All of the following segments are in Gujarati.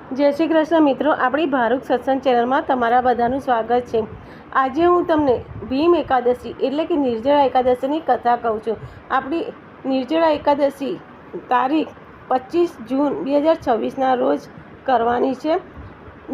જય શ્રી કૃષ્ણ મિત્રો, આપણી ભારૂક સત્સંગ ચેનલમાં તમારા બધાનું સ્વાગત છે। આજે હું તમને ભીમ એકાદશી એટલે કે નિર્જળા એકાદશીની કથા કહું છું। આપણી નિર્જળા એકાદશી તારીખ 25 જૂન 2026ના રોજ કરવાની છે।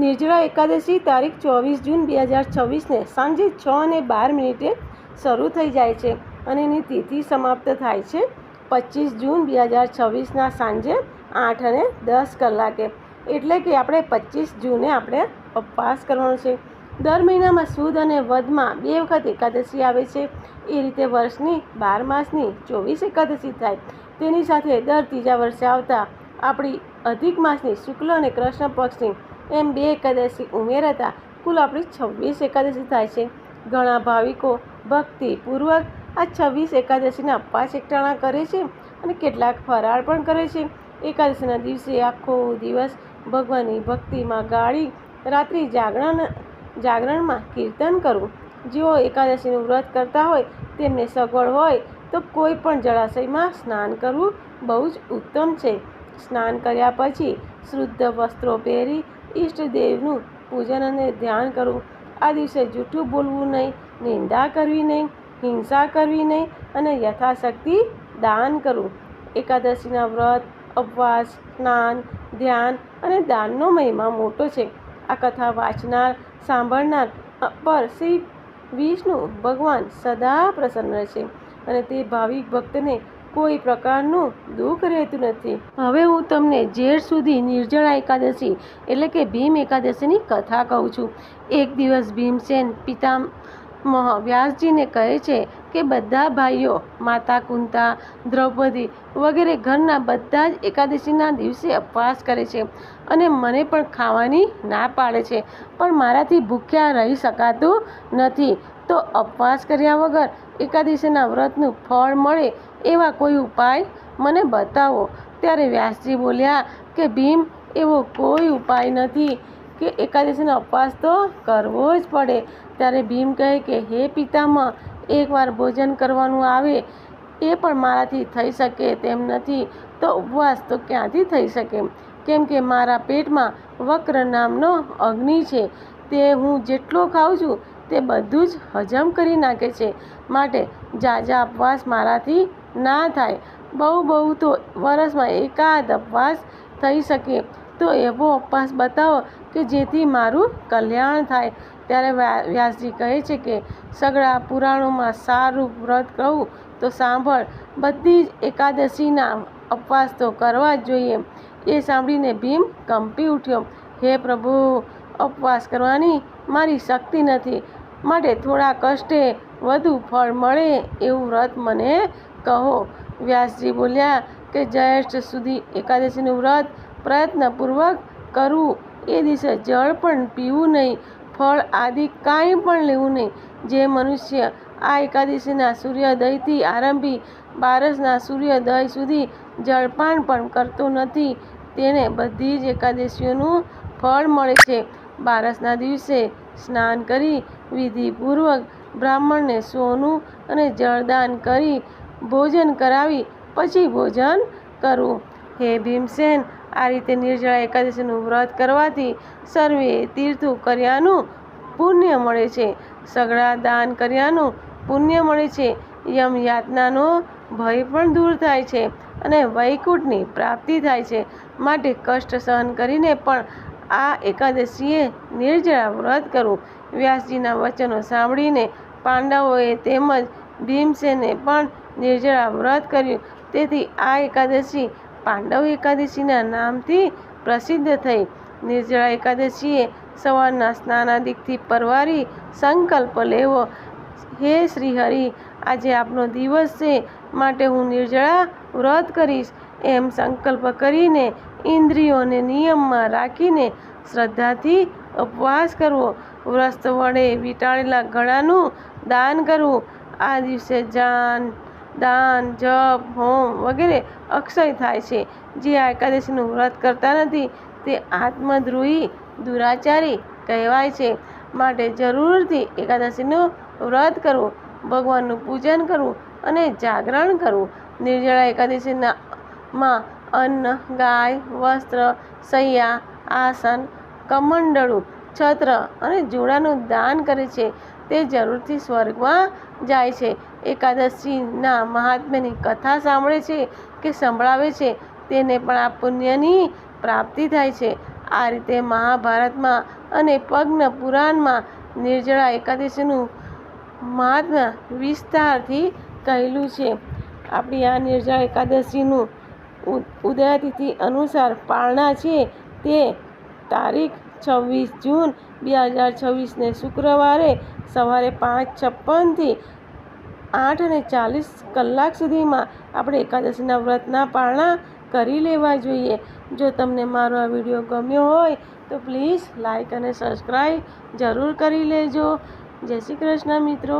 નિર્જળા એકાદશી તારીખ 24 જૂન 2026ને સાંજે 6:12 શરૂ થઈ જાય છે અને એની તિથિ સમાપ્ત થાય છે 25 જૂન 2026ના સાંજે 8:10 કલાકે। એટલે કે આપણે 25 જૂને આપણે ઉપવાસ કરવાનો છે। દર મહિનામાં સુદ અને વદમાં 2 વખત એકાદશી આવે છે। એ રીતે વર્ષની 12 માસની 24 એકાદશી થાય। તેની સાથે દર ત્રીજા વર્ષે આવતા આપણી અધિક માસની શુક્લ અને કૃષ્ણ પક્ષની એમ 2 એકાદશી ઉમેરાતા કુલ આપણી 26 એકાદશી થાય છે। ઘણા ભાવિકો ભક્તિપૂર્વક આ 26 એકાદશીના ઉપવાસ એકટાણા કરે છે અને કેટલાક ફરાળ પણ કરે છે। એકાદશીના દિવસે આખો દિવસ ભગવાનની ભક્તિમાં ગાળી રાત્રિ જાગરણમાં કીર્તન કરવું। જેઓ એકાદશીનું વ્રત કરતા હોય તેમને સગવડ હોય તો કોઈ પણ જળાશયમાં સ્નાન કરવું બહુ જ ઉત્તમ છે। સ્નાન કર્યા પછી શુદ્ધ વસ્ત્રો પહેરી ઈષ્ટદેવનું પૂજન અને ધ્યાન કરવું। આ દિવસે જૂઠું બોલવું નહીં, નિંદા કરવી નહીં, હિંસા કરવી નહીં અને યથાશક્તિ દાન કરવું। એકાદશીના વ્રત, ઉપવાસ, સ્નાન, ધ્યાન અને દાનનો મહિમા મોટો છે। આ કથા વાંચનાર, સાંભળનાર પર શ્રી વિષ્ણુ ભગવાન સદા પ્રસન્ન રહે છે અને તે ભાવિક ભક્તને કોઈ પ્રકારનું દુઃખ રહેતું નથી। હવે હું તમને જેઠ સુધી નિર્જળા એકાદશી એટલે કે ભીમ એકાદશીની કથા કહું છું। એક દિવસ ભીમસેન પિતામહ વ્યાસજીને કહે છે કે બધા ભાઈઓ માતા કુંતા, દ્રૌપદી વગેરે ઘરના બધા જ એકાદશીના દિવસે ઉપવાસ કરે છે અને મને પણ ખાવાની ના પાડે છે, પણ મારાથી ભૂખ્યા રહી શકાતું નથી। તો ઉપવાસ કર્યા વગર એકાદશીના વ્રતનું ફળ મળે એવા કોઈ ઉપાય મને બતાવો। ત્યારે વ્યાસજી બોલ્યા કે ભીમ, એવો કોઈ ઉપાય નથી કે એકાદશીનો ઉપવાસ તો કરવો જ પડે। ત્યારે ભીમ કહે કે હે પિતામહ, એકવાર ભોજન કરવાનું આવે એ પણ મારાથી થઈ શકે તેમ નથી, તો ઉપવાસ તો ક્યાંથી થઈ શકે? કેમ કે મારા પેટમાં વક્ર નામનો અગ્નિ છે, તે હું જેટલો ખાઉં છું તે બધું જ હજમ કરી નાખે છે, માટે ઝાઝા ઉપવાસ મારાથી ના થાય। બહુ તો વર્ષમાં એકાદ ઉપવાસ થઈ શકે, તો એવો ઉપવાસ બતાવો કે જેથી મારું કલ્યાણ થાય। ત્યારે વ્યાસજી કહે છે કે સગળા પુરાણોમાં સારું વ્રત કહું તો સાંભળ, બધી જ એકાદશીના ઉપવાસ તો કરવા જ જોઈએ। એ સાંભળીને ભીમ કંપી ઉઠ્યો। હે પ્રભુ, ઉપવાસ કરવાની મારી શક્તિ નથી, માટે થોડા કષ્ટે વધુ ફળ મળે એવું વ્રત મને કહો। વ્યાસજી બોલ્યા કે જ્યેષ્ઠ સુધી એકાદશીનું વ્રત પ્રયત્નપૂર્વક કરવું। એ દિવસે જળ પણ પીવું નહીં, ફળ આદિ કાંઈ પણ લેવું નહીં। જે મનુષ્ય આ એકાદશીના સૂર્યોદયથી આરંભી બારસના સૂર્યોદય સુધી જળપાન પણ કરતો નથી, તેને બધી જ એકાદશીઓનું ફળ મળે છે। બારસના દિવસે સ્નાન કરી વિધિપૂર્વક બ્રાહ્મણને સોનું અને જળદાન કરી ભોજન કરાવી પછી ભોજન કરવું। હે ભીમસેન, આ રીતે નિર્જળા એકાદશીનું વ્રત કરવાથી સર્વે તીર્થો કર્યાનું પુણ્ય મળે છે, સગળા દાન કર્યાનું પુણ્ય મળે છે, યમ યાતનાનો ભય પણ દૂર થાય છે અને વૈકુંઠની પ્રાપ્તિ થાય છે। માટે કષ્ટ સહન કરીને પણ આ એકાદશીએ નિર્જળા વ્રત કરવું। વ્યાસજીના વચનો સાંભળીને પાંડવોએ તેમજ ભીમસેને પણ નિર્જળા વ્રત કર્યું, તેથી આ એકાદશી પાંડવ એકાદશીના નામથી પ્રસિદ્ધ થઈ। નિર્જળા એકાદશીએ સવારના સ્નાનાદિકથી પરવારી સંકલ્પ લેવો, હે શ્રીહરિ, આજે આપનો દિવસ છે, માટે હું નિર્જળા વ્રત કરીશ એમ સંકલ્પ કરીને ઇન્દ્રિયોને નિયમમાં રાખીને શ્રદ્ધાથી ઉપવાસ કરવો। વ્રત વડે વીંટાળેલા ઘડાનું દાન કરવું। આ દિવસે દાન, જપ, હોમ વગેરે અક્ષય થાય છે। જે આ એકાદશીનું વ્રત કરતા નથી તે આત્મદ્રોહી, દુરાચારી કહેવાય છે, માટે જરૂરથી એકાદશીનું વ્રત કરવું, ભગવાનનું પૂજન કરવું અને જાગરણ કરવું। નિર્જળા એકાદશીમાં અન્ન, ગાય, વસ્ત્ર, શૈયા આસન, કમંડળું, છત્ર અને જોડાનું દાન કરે છે તે જરૂરથી સ્વર્ગમાં જાય છે. એકાદશીના મહાત્મ્યની કથા સાંભળે છે કે સંભળાવે છે તેને પણ આ પુણ્યની પ્રાપ્તિ થાય છે. આ રીતે મહાભારતમાં અને પદ્મ પુરાણમાં નિર્જળા એકાદશીનું મહાત્મ્ય વિસ્તારથી કહેલું છે. આપણી આ નિર્જળા એકાદશીનું ઉદયાતિથિ અનુસાર પારણા છે તે તારીખ 26 જૂન 2026ને શુક્રવારે સવારે 5:56 થી 8:40 કલાક સુધીમાં આપણે એકાદશીના વ્રતના પારણા કરી લેવા જોઈએ. જો તમને મારો આ વિડીયો ગમ્યો હોય તો પ્લીઝ લાઈક અને સબસ્ક્રાઈબ જરૂર કરી લેજો. જય શ્રી કૃષ્ણ મિત્રો.